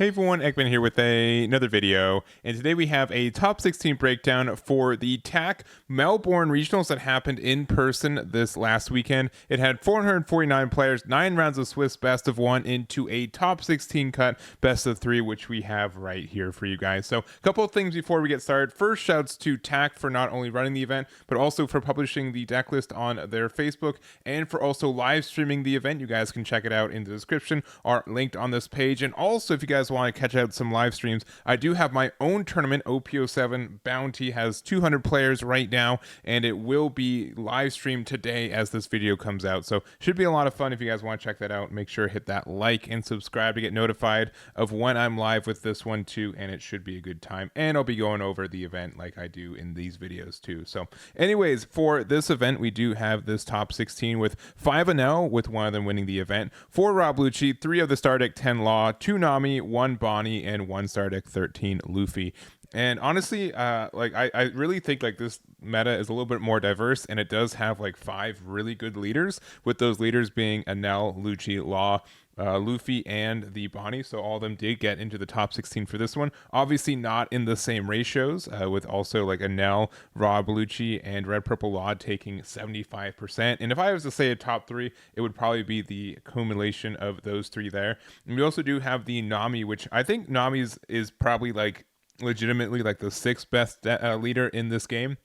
Hey everyone, Ekman here with another video, and today we have a top 16 breakdown for the TAC Melbourne regionals that happened in person this last weekend. It had 449 players, 9 rounds of Swiss best of 1 into a top 16 cut best of 3, which we have right here for you guys. So a couple of things before we get started. First, shouts to TAC for not only running the event, but also for publishing the deck list on their Facebook, and for also live streaming the event. You guys can check it out in the description, are linked on this page. And also, if you guys want to catch out some live streams, I do have my own tournament. OP07 Bounty has 200 players right now, and it will be live streamed today as this video comes out. So should be a lot of fun. If you guys want to check that out, make sure to hit that like and subscribe to get notified of when I'm live with this one too, and it should be a good time. And I'll be going over the event like I do in these videos too. So anyways, for this event, we do have this top 16 with 5 Enel, with one of them winning the event, 4 Lucci, 3 of the star deck 10 Law, 2 Nami, 1 Bonney, and 1 star deck 13 Luffy. And honestly, I really think like this meta is a little bit more diverse, and it does have like 5 really good leaders, with those leaders being Enel, Lucci, Law, Luffy, and the Bonney. So all of them did get into the top 16 for this one. Obviously not in the same ratios, with also like Enel, Lucci, and Red Purple Law taking 75%. And if I was to say a top 3, it would probably be the accumulation of those 3 there. And we also do have the Nami, which I think Nami's is probably like legitimately like the 6th best leader in this game.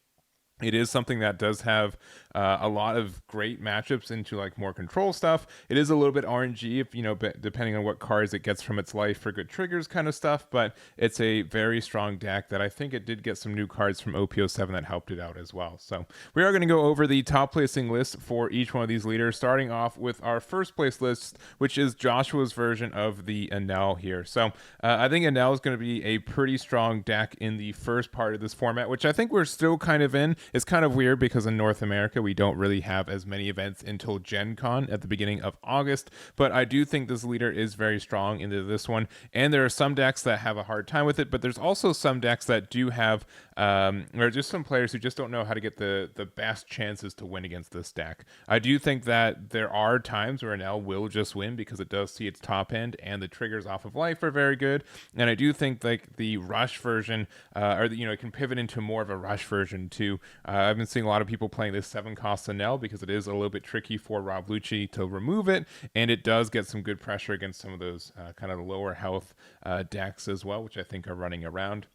It is something that does have a lot of great matchups into like more control stuff. It is a little bit RNG, if you know, depending on what cards it gets from its life for good triggers kind of stuff. But it's a very strong deck that I think it did get some new cards from OP07 that helped it out as well. So we are going to go over the top placing list for each one of these leaders, starting off with our first place list, which is Joshua's version of the Enel here. So I think Enel is going to be a pretty strong deck in the first part of this format, which I think we're still kind of in. It's kind of weird because in North America, we don't really have as many events until Gen Con at the beginning of August, but I do think this leader is very strong into this one, and there are some decks that have a hard time with it, but there's also some decks that do have, or just some players who just don't know how to get the best chances to win against this deck. I do think that there are times where Enel will just win because it does see its top end, and the triggers off of life are very good, and I do think like the rush version, or the, it can pivot into more of a rush version too. I've been seeing a lot of people playing this 7-cost Enel because it is a little bit tricky for Lucci to remove it, and it does get some good pressure against some of those kind of lower health decks as well, which I think are running around.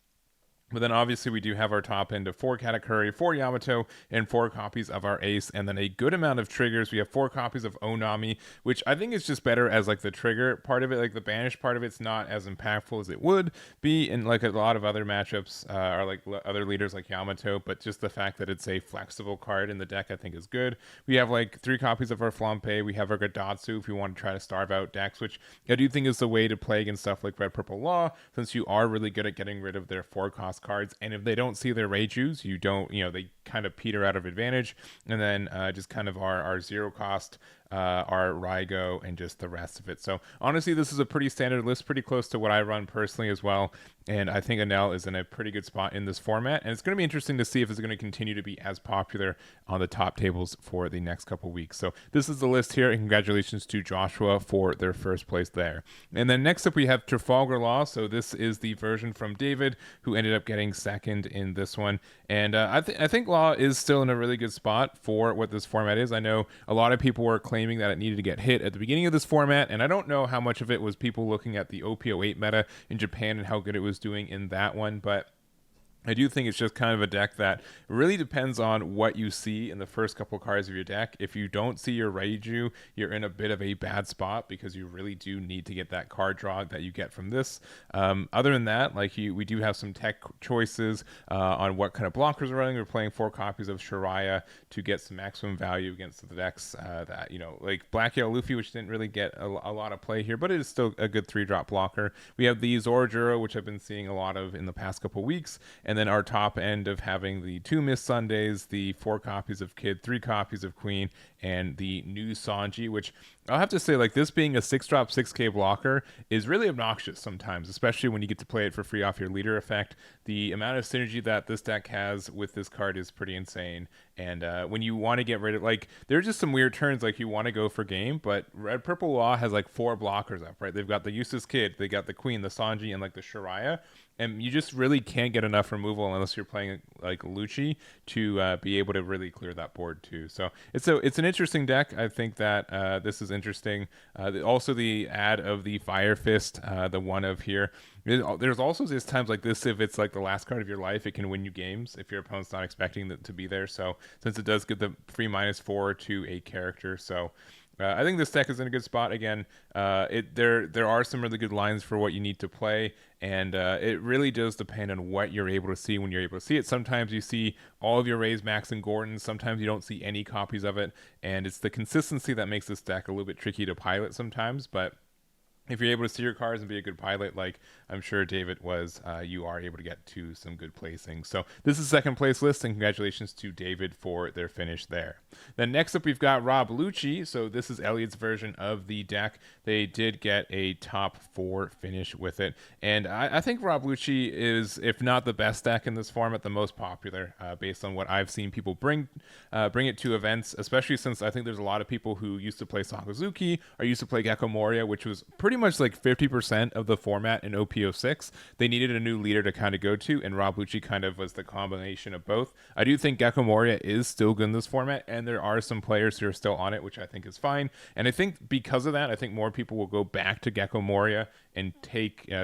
But then obviously we do have our top end of 4 Katakuri, 4 Yamato, and 4 copies of our Ace, and then a good amount of triggers. We have 4 copies of Onami, which I think is just better as like the trigger part of it. Like the banish part of it's not as impactful as it would be in like a lot of other matchups, or like other leaders like Yamato, but just the fact that it's a flexible card in the deck I think is good. We have like 3 copies of our Flampe. We have our Gadatsu if you want to try to starve out decks, which I do think is the way to play against stuff like Red Purple Law, since you are really good at getting rid of their 4-cost cards, and if they don't see their Reijus, you don't, they kind of peter out of advantage, and then just kind of our 0-cost, our Raigo, and just the rest of it. So honestly, this is a pretty standard list, pretty close to what I run personally as well, and I think Enel is in a pretty good spot in this format, and it's going to be interesting to see if it's going to continue to be as popular on the top tables for the next couple weeks. So this is the list here, and congratulations to Joshua for their first place there. And then next up we have Trafalgar Law. So this is the version from David, who ended up getting second in this one, and I think Law is still in a really good spot for what this format is. I know a lot of people were claiming that it needed to get hit at the beginning of this format, and I don't know how much of it was people looking at the OP08 meta in Japan and how good it was doing in that one, but I do think it's just kind of a deck that really depends on what you see in the first couple cards of your deck. If you don't see your Reiju, you're in a bit of a bad spot because you really do need to get that card draw that you get from this. Other than that, like we do have some tech choices on what kind of blockers we're running. We're playing 4 copies of Shiraya to get some maximum value against the decks that, like Black Yellow Luffy, which didn't really get a lot of play here, but it is still a good 3-drop blocker. We have the Zorajuro, which I've been seeing a lot of in the past couple weeks. and then our top end of having the 2 Miss Sundays, the 4 copies of Kid, 3 copies of Queen, and the new Sanji, which I'll have to say, like, this being a 6-drop 6k blocker is really obnoxious sometimes, especially when you get to play it for free off your leader effect. The amount of synergy that this deck has with this card is pretty insane. And when you want to get rid of, like, there are just some weird turns, like you want to go for game, but Red Purple Law has like 4 blockers up, right? They've got the Eustace Kid, they got the Queen, the Sanji, and like the Shiraya. And you just really can't get enough removal unless you're playing like Lucci to be able to really clear that board too. So it's an interesting deck. I think that this is interesting. Also the add of the Fire Fist, the one of here. There's also just times like this, if it's like the last card of your life, it can win you games if your opponent's not expecting it to be there. So since it does get the free -4 to a character, so I think this deck is in a good spot. Again, there are some really good lines for what you need to play, and it really does depend on what you're able to see when you're able to see it. Sometimes you see all of your Rays, Max, and Gordons. Sometimes you don't see any copies of it, and it's the consistency that makes this deck a little bit tricky to pilot sometimes, but if you're able to see your cards and be a good pilot, like I'm sure David was, you are able to get to some good placings. So this is second place list, and congratulations to David for their finish there. Then next up, we've got Rob Lucci. So this is Elliott's version of the deck. They did get a top 4 finish with it, and I think Rob Lucci is, if not the best deck in this format, the most popular based on what I've seen people bring it to events, especially since I think there's a lot of people who used to play Sakazuki or used to play Gecko Moria, which was pretty much like 50% of the format in OP06. They needed a new leader to kind of go to, and Rob Lucci kind of was the combination of both. I do think Gecko Moria is still good in this format, and there are some players who are still on it, which I think is fine. And I think because of that, I think more people will go back to Gecko Moria and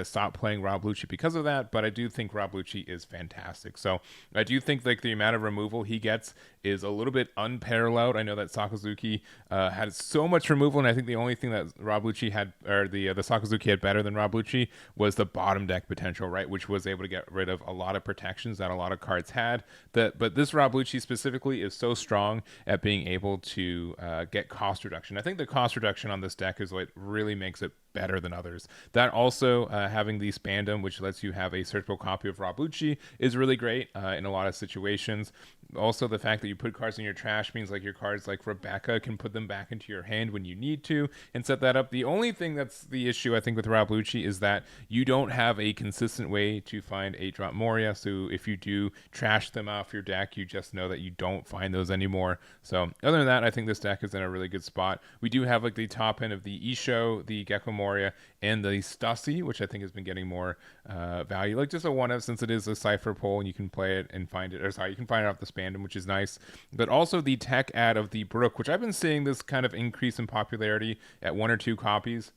stop playing Rob Lucci because of that. But I do think Rob Lucci is fantastic. So I do think like the amount of removal he gets is a little bit unparalleled. I know that Sakazuki had so much removal, and I think the only thing that Rob Lucci had, or the Sakazuki had better than Rob Lucci, was the bottom deck potential, right? Which was able to get rid of a lot of protections that a lot of cards had. But this Rob Lucci specifically is so strong at being able to get cost reduction. I think the cost reduction on this deck is what really makes it better than others. That also having the Spandom, which lets you have a searchable copy of Rob Lucci, is really great in a lot of situations. Also, the fact that you put cards in your trash means like your cards like Rebecca can put them back into your hand when you need to and set that up. The only thing that's the issue, I think, with Rob Lucci is that you don't have a consistent way to find 8-drop Moria. So if you do trash them off your deck, you just know that you don't find those anymore. So other than that, I think this deck is in a really good spot. We do have like the top end of the Isho, the Gecko Moria, and the Stussy, which I think has been getting more value. Like just a one of, since it is a cipher pull and you can play it and find it, or sorry, you can find it off the Spandom, which is nice. But also the tech ad of the Brook, which I've been seeing this kind of increase in popularity at 1 or 2 copies.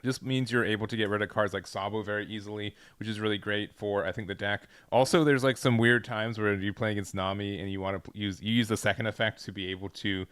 This means you're able to get rid of cards like Sabo very easily, which is really great for, I think, the deck. Also, there's like some weird times where you're playing against Nami and you want to use the second effect to be able to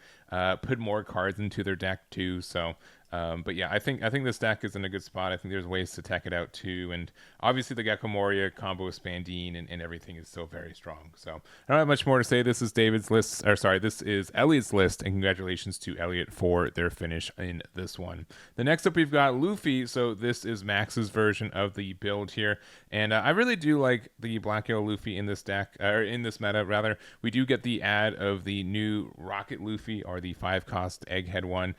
put more cards into their deck too. So but yeah, I think this deck is in a good spot. I think there's ways to tech it out too, and obviously the Gecko Moria combo with Spandine and everything is still very strong. So I don't have much more to say. This is David's list, or sorry, this is Elliott's list, and congratulations to Elliott for their finish in this one. The next up we've got Luffy. So this is Max's version of the build here, and I really do like the Black Yellow Luffy in this deck, or in this meta rather. We do get the add of the new Rocket Luffy, or the 5-cost Egghead one.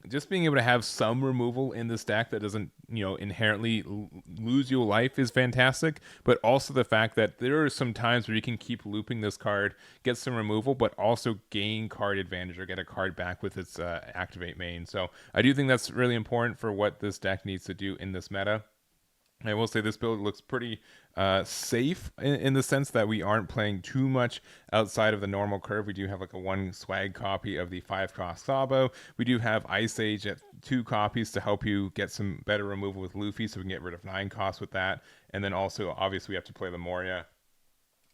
Just being able to have some removal in this deck that doesn't, inherently lose you a life is fantastic. But also the fact that there are some times where you can keep looping this card, get some removal, but also gain card advantage or get a card back with its activate main. So I do think that's really important for what this deck needs to do in this meta. I will say this build looks pretty safe in the sense that we aren't playing too much outside of the normal curve. We do have like a 1 swag copy of the 5-cost Sabo. We do have Ice Age at 2 copies to help you get some better removal with Luffy, so we can get rid of 9 costs with that. And then also, obviously, we have to play the Moria.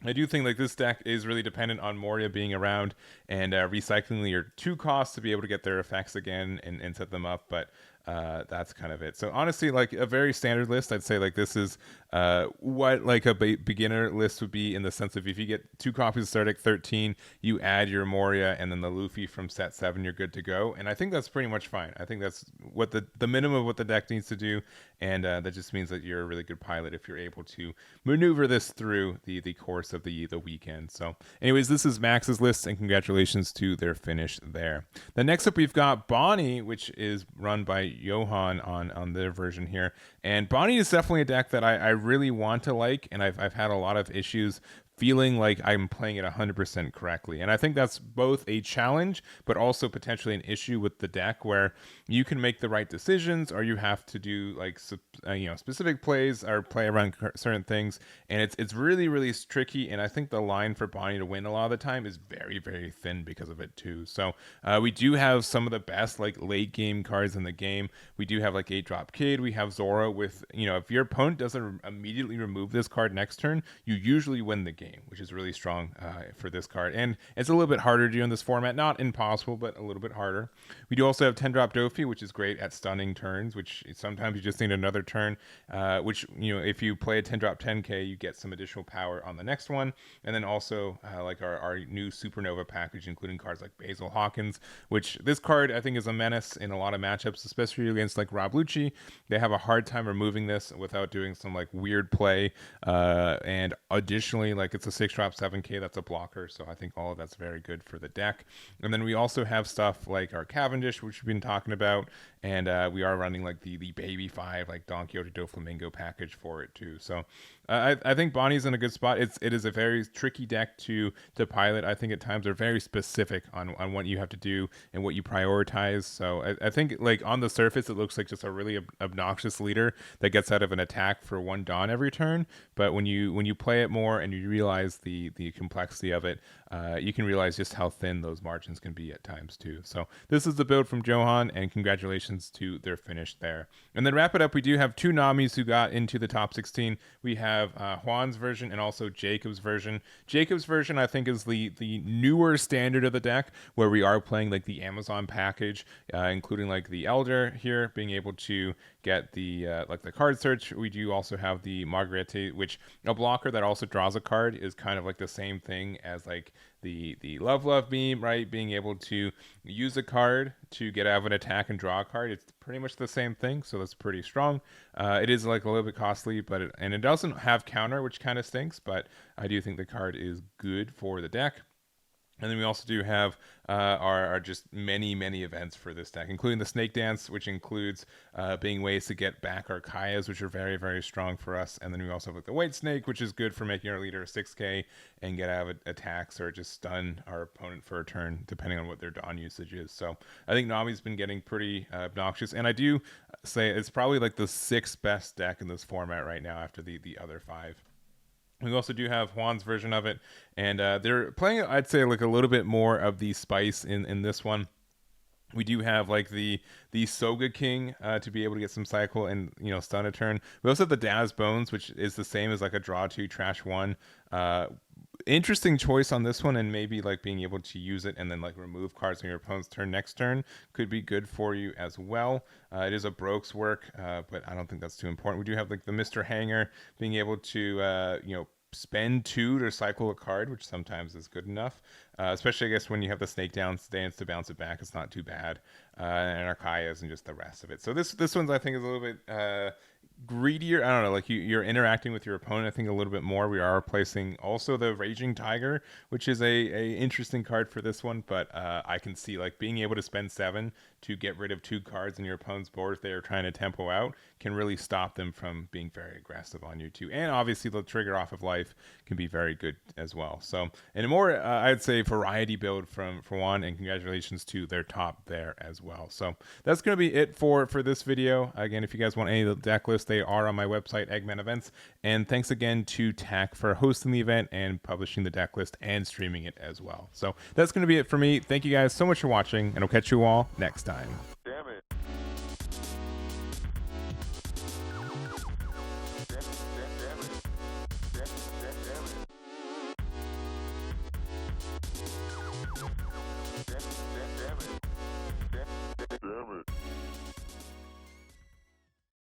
I do think like this deck is really dependent on Moria being around and recycling your 2 costs to be able to get their effects again and set them up, but that's kind of it. So honestly, like a very standard list. I'd say like this is what like a beginner list would be, in the sense of if you get 2 copies of Stardeck 13, you add your Moria and then the Luffy from set 7, you're good to go. And I think that's pretty much fine. I think that's what the minimum of what the deck needs to do, and that just means that you're a really good pilot if you're able to maneuver this through the course of the weekend. So anyways, this is Max's list, and congratulations to their finish there. Then next up we've got Bonney, which is run by Johan on their version here. And Bonney is definitely a deck that I really want to like, and I've had a lot of issues feeling like I'm playing it 100% correctly. And I think that's both a challenge, but also potentially an issue with the deck, where you can make the right decisions, or you have to do like specific plays or play around certain things. And it's really, really tricky. And I think the line for Bonney to win a lot of the time is very, very thin because of it too. So we do have some of the best like late game cards in the game. We do have like 8-drop Kid. We have Zora with, if your opponent doesn't immediately remove this card next turn, you usually win the game, which is really strong for this card. And it's a little bit harder to do in this format. Not impossible, but a little bit harder. We do also have 10-drop Dofi, which is great at stunning turns, which sometimes you just need another turn, which, if you play a 10-drop 10k, you get some additional power on the next one. And then also like our new Supernova package, including cards like Basil Hawkins, which this card I think is a menace in a lot of matchups, especially against like Rob Lucci. They have a hard time removing this without doing some like weird play. And additionally, like it's a 6-drop 7k that's a blocker, so I think all of that's very good for the deck. And then we also have stuff like our Cavendish, which we've been talking about, and we are running like the baby 5 like Don Quixote do Flamingo package for it too. So I think Bonney's in a good spot. It is a very tricky deck to pilot. I think at times they're very specific on what you have to do and what you prioritize. So I think like on the surface it looks like just a really obnoxious leader that gets out of an attack for 1 Dawn every turn. But when you play it more and you realize the complexity of it, you can realize just how thin those margins can be at times too. So this is the build from Johan, and congratulations to their finish there. And then wrap it up, we do have 2 Namis who got into the top 16. We have Hoan's version and also Jacob's version. Jacob's version I think is the newer standard of the deck, where we are playing like the Amazon package, including like the Elder here, being able to get the like the card search. We do also have the Margarete, which a blocker that also draws a card is kind of like the same thing as like the love beam, right? Being able to use a card to get out of an attack and draw a card. It's pretty much the same thing, so that's pretty strong. It is like a little bit costly, but it doesn't have counter, which kind of stinks, but I do think the card is good for the deck. And then we also do have our just many events for this deck, including the Snake Dance, which includes being ways to get back our Kayas, which are very, very strong for us. And then we also have like the White Snake, which is good for making our leader a 6k and get out of attacks or just stun our opponent for a turn, depending on what their Dawn usage is. So I think Nami's been getting pretty obnoxious. And I do say it's probably like the 6th best deck in this format right now after the other 5. We also do have Juan's version of it, and they're playing, I'd say, like a little bit more of the spice in this one. We do have like the Soga King to be able to get some cycle and stun a turn. We also have the Daz Bones, which is the same as like a draw 2 trash 1. Interesting choice on this one, and maybe like being able to use it and then like remove cards on your opponent's turn next turn could be good for you as well. It is a Brokes work, but I don't think that's too important. We do have like the Mr. Hanger, being able to spend 2 to cycle a card, which sometimes is good enough, especially I guess when you have the Snake Dance to bounce it back. It's not too bad, and Archaeas and just the rest of it. So this one's I think is a little bit greedier. I don't know, like you're interacting with your opponent I think a little bit more. We are placing also the Raging Tiger, which is a interesting card for this one, but I can see like being able to spend 7 to get rid of 2 cards in your opponent's board if they are trying to tempo out can really stop them from being very aggressive on you too. And obviously the trigger off of life can be very good as well. So in a more I'd say variety build for Juan, and congratulations to their top there as well. So that's going to be it for this video. Again, if you guys want any of the deck lists, they are on my website, Eggman Events. And thanks again to TAC for hosting the event and publishing the deck list and streaming it as well. So that's going to be it for me. Thank you guys so much for watching, and I'll catch you all next time. Damn it. Damn it.